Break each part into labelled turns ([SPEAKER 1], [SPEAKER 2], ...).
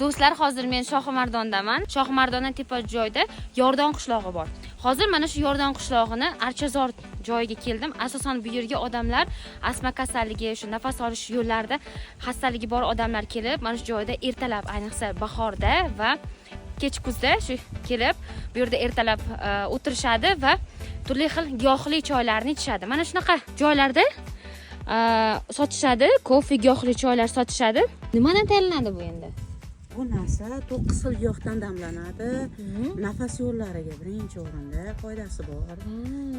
[SPEAKER 1] Do'stlar, hozir men Shohimardondaman. Shohimardondan tepa joyda Yordon qishlog'i bor. Hozir mana shu Yordon qishlog'ini Archazor joyiga keldim. Asosan bu yerga odamlar asma kasalligi, shu nafas olish yo'llarida xastaligi bor odamlar kelib, mana shu joyda ertalab, ayniqsa bahorda va kech kuzda shu kelib, bu yerda ertalab o'tirishadi va turli xil giyohli choylarni ichishadi. Mana shunaqa joylarda sotishadi, kofe, giyohli choylar sotishadi. Nimadan tayyorlanadi bu endi?
[SPEAKER 2] Bu narsa 9 xil giyohdan damlanadi. Nafas yo'llariga birinchi o'rinda foydasi bor.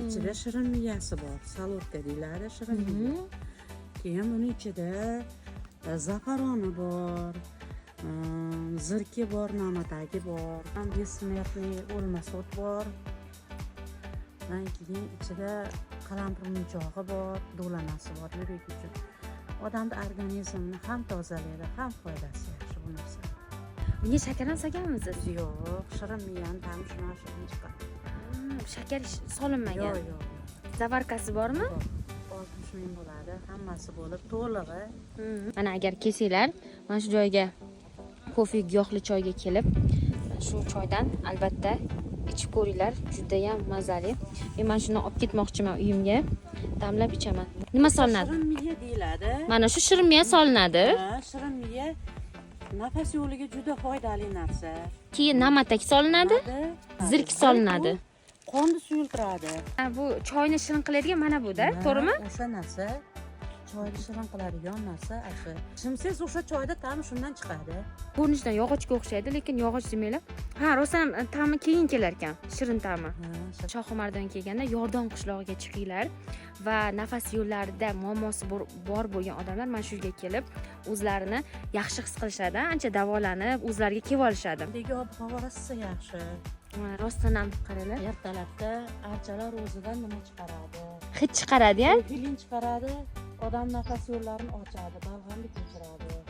[SPEAKER 2] Ichida shirin miyasi bor. Salotka deyiladi, shirin miya. Keyin buni ichida zafaroni bor, zirki bor, namatagi bor, besmертный o'lmas o't bor. Keyin ichida qalampir munchog'i bor, do'lanasi bor yurak uchun. Odamning organizmini ham tozalaydi, ham foydasi yaxshi bu narsa.
[SPEAKER 1] Bunga shakar ham solganmiz?
[SPEAKER 2] Yo'q, shirin miyani ta'mi shundan shirin chiqadi.
[SPEAKER 1] Shakar solinmagan.
[SPEAKER 2] Yo'q.
[SPEAKER 1] Zavarkasi bormi?
[SPEAKER 2] 60 ming bo'ladi, hammasi bo'lib to'lig'i.
[SPEAKER 1] Mana agar kelsanglar, mana shu joyga kofe, giyohli choyga kelib, shu choydan albatta ichib ko'ringlar, juda ham mazali. Men mana shuni olib ketmoqchiman uyimga. Damlab ichaman. Nima solinadi?
[SPEAKER 2] Shirin miya deyiladi.
[SPEAKER 1] Mana shu shirin miya solinadi.
[SPEAKER 2] Shirin miya nafas yo'liga juda foydali narsa.
[SPEAKER 1] Keyin namatak solinadi, zirk solinadi.
[SPEAKER 2] Qonni suyultiradi.
[SPEAKER 1] Bu choyni shirin qiladigan mana bu-da, to'g'rimi?
[SPEAKER 2] O'sha narsa choyni shirin qiladigan narsa asli. Shimsiz o'sha choyda ta'mi shundan chiqadi.
[SPEAKER 1] Ko'rinishidan yog'ochga o'xshaydi, lekin yog'och demanglar. Ha, rostdan ta'mi keyin kelar ekan, shirin ta'mi. Shohimardonga kelganda Yordon qishlog'iga chiqinglar va nafas yo'llarida muammosi bor bo'lgan odamlar mana shu yerga kelib, o'zlarini yaxshi his qilishadi, ancha davolanib, o'zlariga kelib olishadi.
[SPEAKER 2] Nega ob-havo rosa yaxshi.
[SPEAKER 1] Rostdan ham qaranglar.
[SPEAKER 2] Ertalabda archalar o'zidan nima chiqaradi?
[SPEAKER 1] Hid chiqaradi-ya?
[SPEAKER 2] Filin chiqaradi, odam nafas yo'llarini ochadi, balg'amlik o'chiradi.